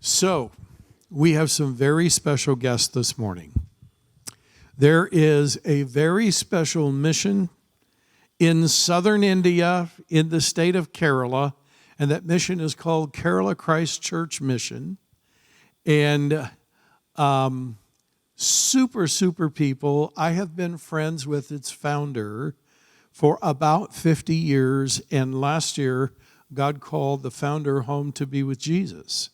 So, we have some very special guests this morning. There is a very special mission in southern India, in the state of Kerala, and that mission is called Kerala Christ Church Mission. And super people. I have been friends with its founder for about 50 years, and last year, God called the founder home to be with Jesus.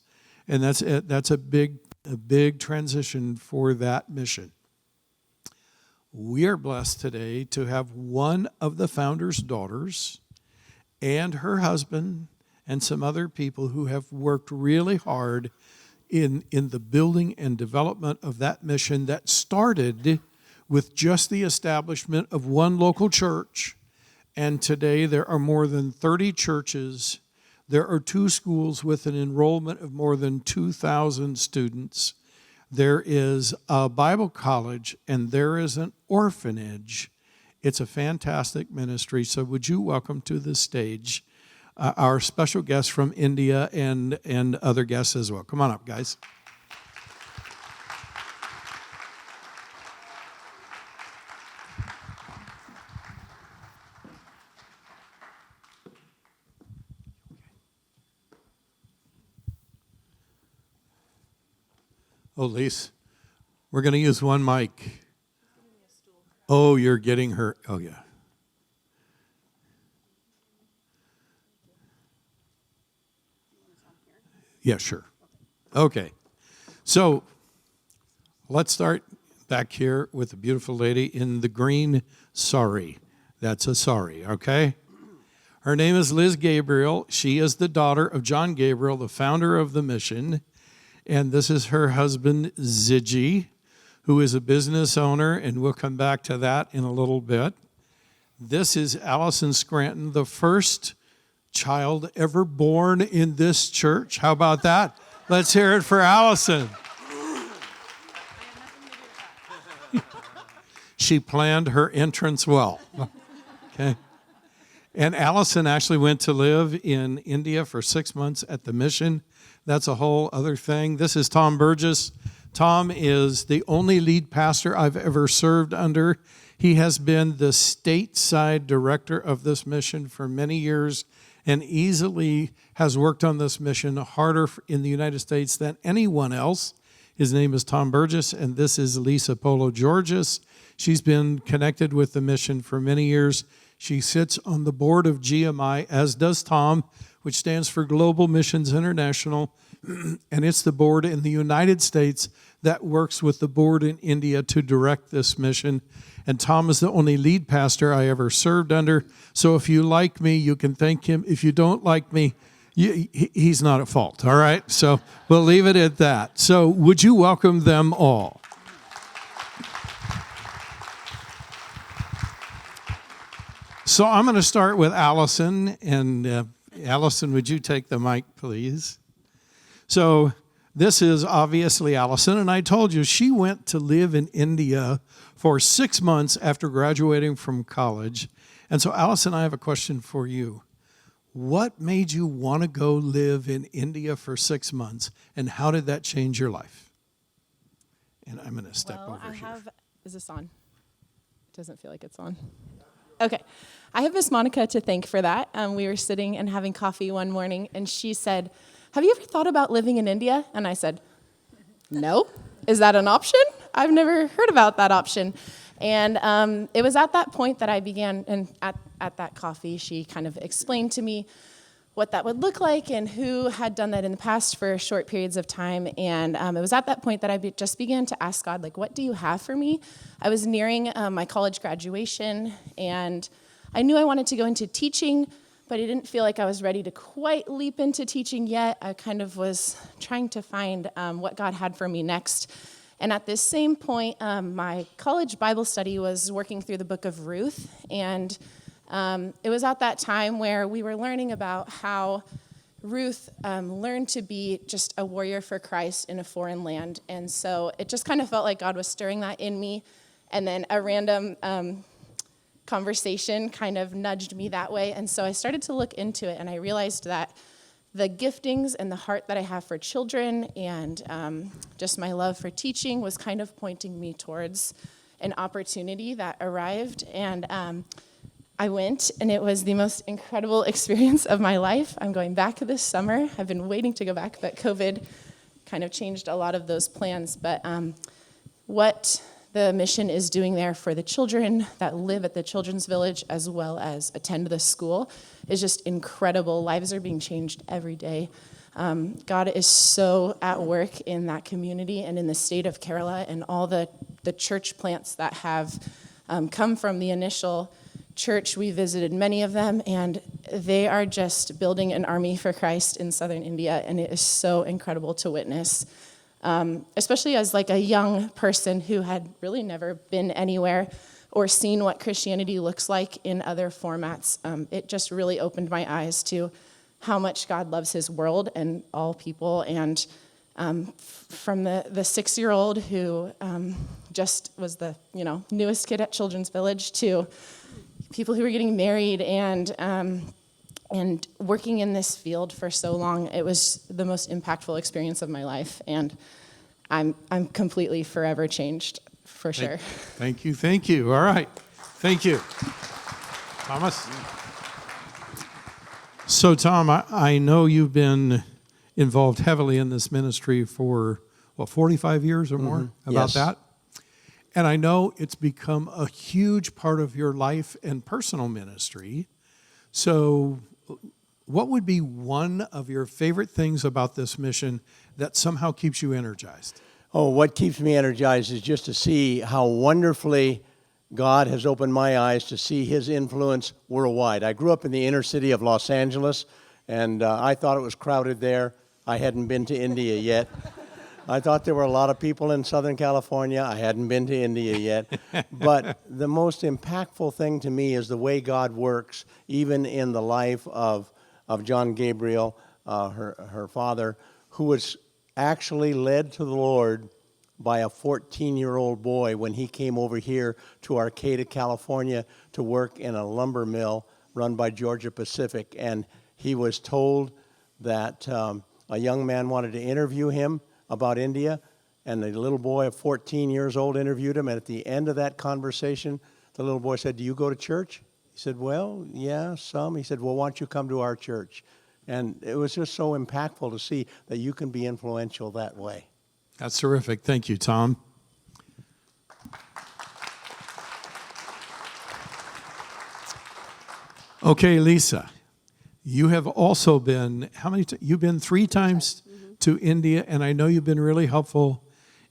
And that's a big transition for that mission. We are blessed today to have one of the founder's daughters and her husband and some other people who have worked really hard in the building and development of that mission that started with just the establishment of one local church. And today there are more than 30 churches. There are 2 schools with an enrollment of more than 2,000 students. There is a Bible college, and there is an orphanage. It's a fantastic ministry. So would you welcome to the stage our special guests from India and other guests as well. Come on up, guys. Oh, Lise, we're going to use one mic. Oh, you're getting her. Oh, yeah. Yeah, sure. Okay. So let's start back here with the beautiful lady in the green sari. That's a sari, okay? Her name is Liz Gabriel. She is the daughter of John Gabriel, the founder of the mission. And this is her husband, Ziggy, who is a business owner, and we'll come back to that in a little bit. This is Allison Scranton, the first child ever born in this church. How about that? Let's hear it for Allison. She planned her entrance well. Okay. And Allison actually went to live in India for 6 months at the mission. That's a whole other thing. This is Tom Burgess. Tom is the only lead pastor I've ever served under. He has been the stateside director of this mission for many years and easily has worked on this mission harder in the United States than anyone else. His name is Tom Burgess, and this is Lisa Polo Georges. She's been connected with the mission for many years. She sits on the board of GMI, as does Tom, which stands for Global Missions International, and it's the board in the United States that works with the board in India to direct this mission. And Tom is the only lead pastor I ever served under. So if you like me, you can thank him. If you don't like me, he's not at fault, all right? So we'll leave it at that. So would you welcome them all? So I'm going to start with Allison. And Allison, would you take the mic, please? So this is obviously Allison, and I told you she went to live in India for 6 months after graduating from college. And so, Allison, I have a question for you. What made you want to go live in India for 6 months, and how did that change your life? And I'm going to step over here. Is this on? It doesn't feel like it's on. Okay. I have Miss Monica to thank for that. We were sitting and having coffee one morning, and she said, "Have you ever thought about living in India?" And I said, "No. Is that an option? I've never heard about that option." And it was at that point that I began, and at that coffee, she kind of explained to me what that would look like and who had done that in the past for short periods of time. And it was at that point that I just began to ask God, like, what do you have for me? I was nearing my college graduation, and I knew I wanted to go into teaching, but I didn't feel like I was ready to quite leap into teaching yet. I kind of was trying to find what God had for me next. And at this same point, my college Bible study was working through the book of Ruth, and it was at that time where we were learning about how Ruth learned to be just a warrior for Christ in a foreign land. And so it just kind of felt like God was stirring that in me, and then a random conversation kind of nudged me that way. And so I started to look into it, and I realized that the giftings and the heart that I have for children and just my love for teaching was kind of pointing me towards an opportunity that arrived. And I went, and it was the most incredible experience of my life. I'm going back this summer. I've been waiting to go back, but COVID kind of changed a lot of those plans. But what the mission is doing there for the children that live at the Children's Village as well as attend the school is just incredible. Lives are being changed every day. God is so at work in that community and in the state of Kerala, and all the church plants that have come from the initial church. We visited many of them, and they are just building an army for Christ in southern India, and it is so incredible to witness. Especially as like a young person who had really never been anywhere or seen what Christianity looks like in other formats. It just really opened my eyes to how much God loves his world and all people. And from the 6-year-old who just was the newest kid at Children's Village to people who were getting married and working in this field for so long, it was the most impactful experience of my life, and I'm completely forever changed, for sure. Thank you. All right, thank you. Thomas? So, Tom, I know you've been involved heavily in this ministry for, 45 years or more? About Yes. that? And I know it's become a huge part of your life and personal ministry. So what would be one of your favorite things about this mission that somehow keeps you energized? Oh, what keeps me energized is just to see how wonderfully God has opened my eyes to see his influence worldwide. I grew up in the inner city of Los Angeles, and I thought it was crowded there. I hadn't been to India yet. I thought there were a lot of people in Southern California. I hadn't been to India yet. But the most impactful thing to me is the way God works, even in the life of John Gabriel, her father, who was actually led to the Lord by a 14-year-old boy when he came over here to Arcata, California, to work in a lumber mill run by Georgia Pacific. And he was told that a young man wanted to interview him about India, and the little boy of 14 years old interviewed him, and at the end of that conversation, the little boy said, "Do you go to church?" He said, "Well, yeah, some." He said, "Well, why don't you come to our church?" And it was just so impactful to see that you can be influential that way. That's terrific. Thank you, Tom. Okay, Lisa, you have also been, you've been 3 times to India, and I know you've been really helpful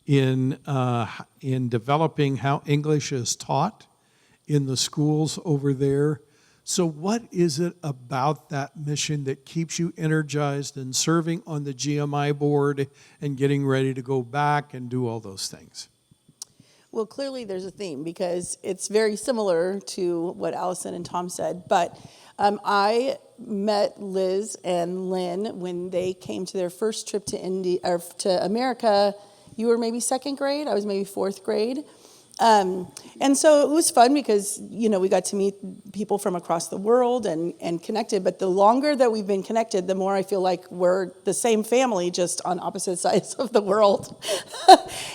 in developing how English is taught in the schools over there. So what is it about that mission that keeps you energized and serving on the GMI board and getting ready to go back and do all those things? Well, clearly there's a theme because it's very similar to what Allison and Tom said. But I met Liz and Lynn when they came to their first trip to India or to America. You were maybe 2nd grade. I was maybe 4th grade. And so it was fun because, we got to meet people from across the world and connected. But the longer that we've been connected, the more I feel like we're the same family, just on opposite sides of the world.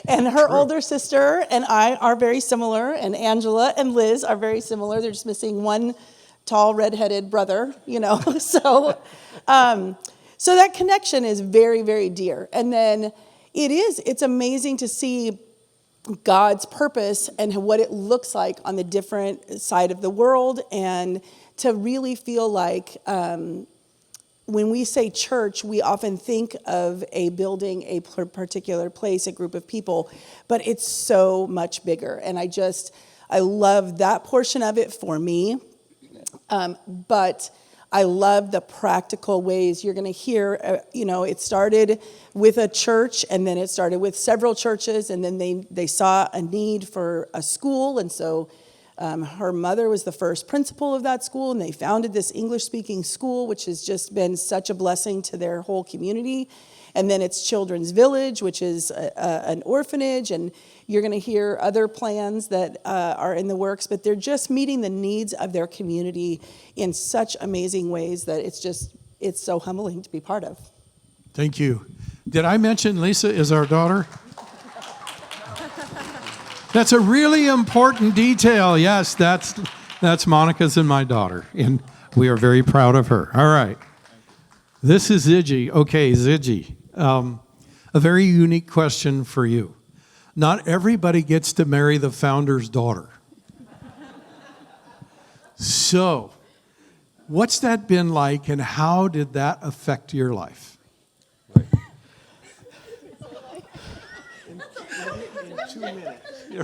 And her older sister and I are very similar, and Angela and Liz are very similar. They're just missing one tall, redheaded brother, So that connection is very, very dear. And then it's amazing to see God's purpose and what it looks like on the different side of the world, and to really feel like when we say church, we often think of a building, a particular place, a group of people, but it's so much bigger. And I love that portion of it for me. But I love the practical ways you're going to hear, it started with a church, and then it started with several churches, and then they saw a need for a school, and so her mother was the first principal of that school, and they founded this English-speaking school, which has just been such a blessing to their whole community. And then it's Children's Village, which is an orphanage, and you're going to hear other plans that are in the works, but they're just meeting the needs of their community in such amazing ways that it's so humbling to be part of. Thank you. Did I mention Lisa is our daughter? That's a really important detail. Yes, that's Monica's and my daughter, and we are very proud of her. All right. This is Ziggy. Okay, Ziggy. A very unique question for you. Not everybody gets to marry the founder's daughter. So, what's that been like, and how did that affect your life? Well,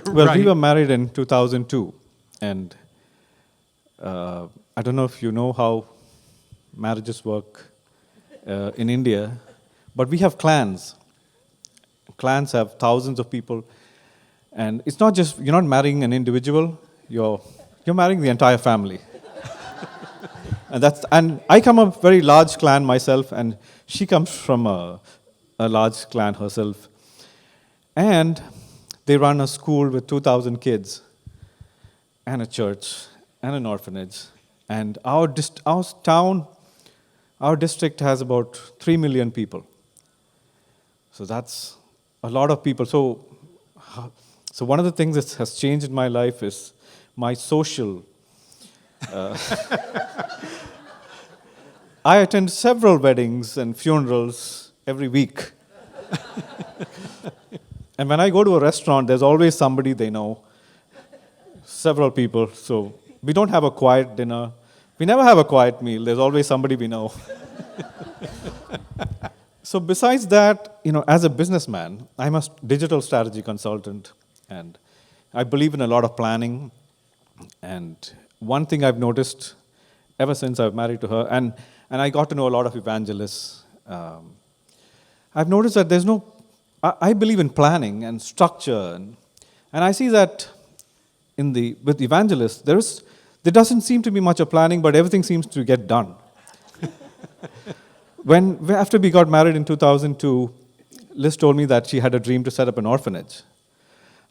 Right. we were married in 2002, and I don't know if you know how marriages work in India, but we have clans. Clans have thousands of people, and it's not just, you're not marrying an individual, you're marrying the entire family. And I come from a very large clan myself, and she comes from a large clan herself. And they run a school with 2,000 kids, and a church, and an orphanage. And our district has about 3 million people. So that's a lot of people. So one of the things that has changed in my life is my social. I attend several weddings and funerals every week. And when I go to a restaurant, there's always somebody they know, several people. So we don't have a quiet dinner. We never have a quiet meal. There's always somebody we know. So besides that, as a businessman, I'm a digital strategy consultant, and I believe in a lot of planning. And one thing I've noticed ever since I've married to her, and I got to know a lot of evangelists, I've noticed that I believe in planning and structure, and I see that with evangelists, there doesn't seem to be much of planning, but everything seems to get done. After we got married in 2002, Liz told me that she had a dream to set up an orphanage.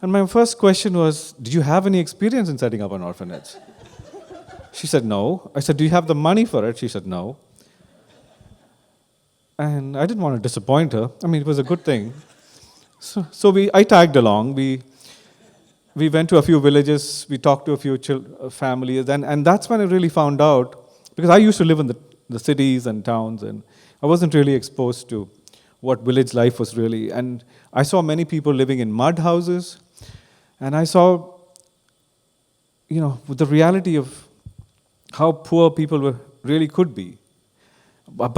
And my first question was, "Do you have any experience in setting up an orphanage?" She said, "No." I said, "Do you have the money for it?" She said, "No." And I didn't want to disappoint her. I mean, it was a good thing. So I tagged along. We went to a few villages. We talked to a few families. And that's when I really found out, because I used to live in the cities and towns, and I wasn't really exposed to what village life was really. And I saw many people living in mud houses. And I saw, the reality of how poor people really could be. But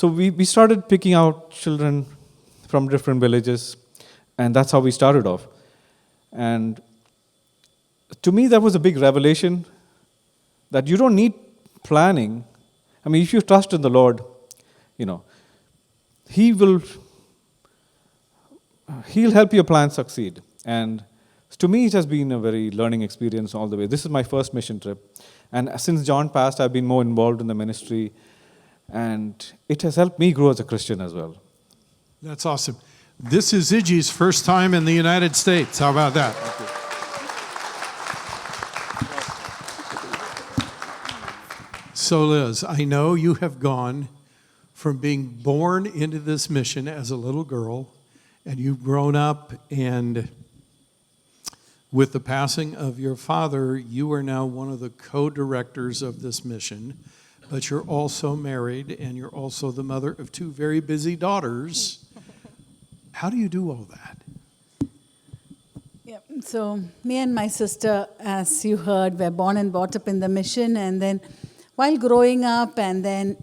we started picking out children from different villages, and that's how we started off. And to me, that was a big revelation, that you don't need planning. I mean, if you trust in the Lord, He'll help your plan succeed. And to me, it has been a very learning experience all the way. This is my first mission trip. And since John passed, I've been more involved in the ministry. And it has helped me grow as a Christian as well. That's awesome. This is Ziggy's first time in the United States. How about that? So, Liz, I know you have gone from being born into this mission as a little girl, and you've grown up, and with the passing of your father, you are now one of the co-directors of this mission, but you're also married, and you're also the mother of 2 very busy daughters. How do you do all that? Yeah, so me and my sister, as you heard, were born and brought up in the mission, and then while growing up, and then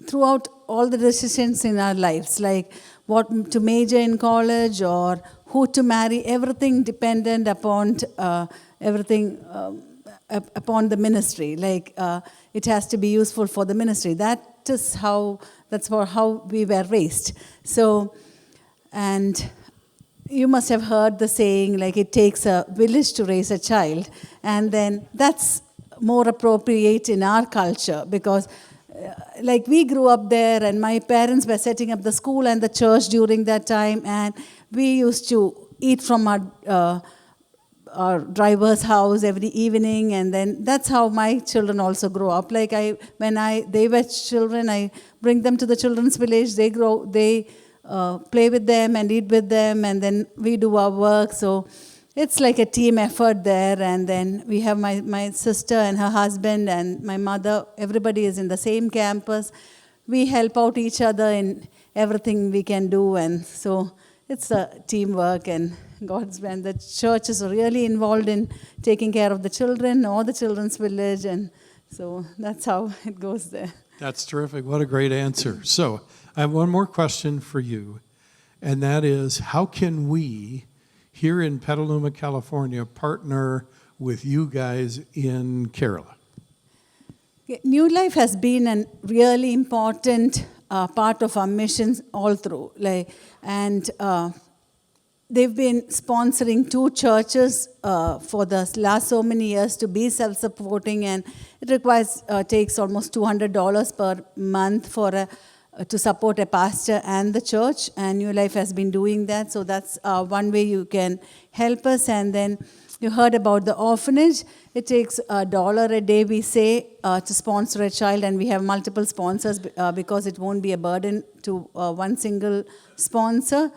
throughout all the decisions in our lives, like what to major in college or who to marry, everything dependent upon upon the ministry. Like it has to be useful for the ministry. That's for how we were raised. So, and you must have heard the saying, like it takes a village to raise a child, and then that's more appropriate in our culture, because like we grew up there, and my parents were setting up the school and the church during that time, and we used to eat from our our driver's house every evening, and then that's how my children also grow up. Like when they were children, I bring them to the children's village. They play with them and eat with them, and then we do our work. So it's like a team effort there. And then we have my sister and her husband and my mother. Everybody is in the same campus. We help out each other in everything we can do, and so it's a teamwork, and God's plan. The church is really involved in taking care of the children or the children's village, and so that's how it goes there. That's terrific. What a great answer. So I have one more question for you, and that is, how can we here in Petaluma, California, partner with you guys in Kerala? New Life has been a really important part of our missions all through. They've been sponsoring 2 churches for the last so many years to be self-supporting, and it takes almost $200 per month to support a pastor and the church, and New Life has been doing that. So that's one way you can help us. And then you heard about the orphanage. It takes $1 a day, we say, to sponsor a child, and we have multiple sponsors because it won't be a burden to one single sponsor.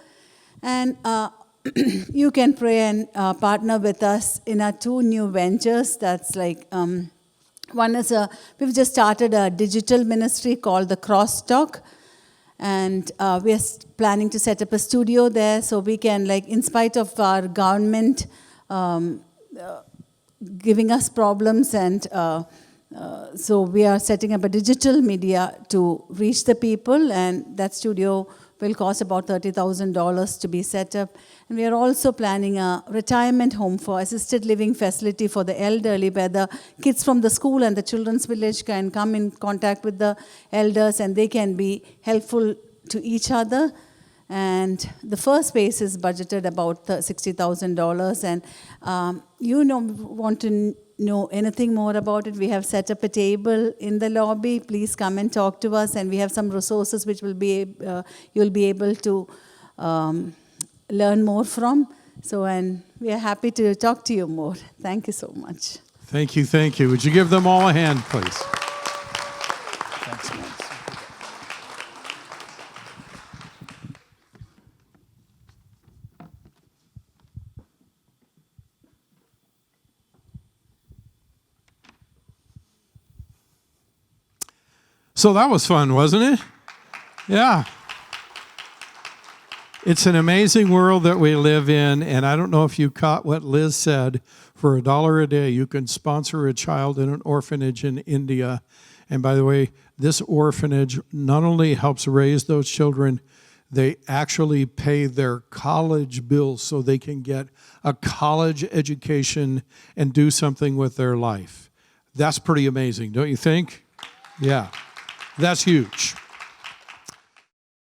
And you can pray and partner with us in our 2 new ventures. That's like, one is we've just started a digital ministry called the Crosstalk, and we are planning to set up a studio there so we can, like, in spite of our government giving us problems, and so we are setting up a digital media to reach the people, and that studio will cost about $30,000 to be set up. And we are also planning a retirement home for assisted living facility for the elderly, where the kids from the school and the children's village can come in contact with the elders, and they can be helpful to each other. And the first phase is budgeted about $60,000. And want to know anything more about it, we have set up a table in the lobby. Please come and talk to us, and we have some resources which you'll be able to learn more from. So, and we are happy to talk to you more. Thank you so much. Thank you, thank you. Would you give them all a hand, please? So that was fun, wasn't it? Yeah. It's an amazing world that we live in, and I don't know if you caught what Liz said. For $1 a day, you can sponsor a child in an orphanage in India. And by the way, this orphanage not only helps raise those children, they actually pay their college bills so they can get a college education and do something with their life. That's pretty amazing, don't you think? Yeah. That's huge.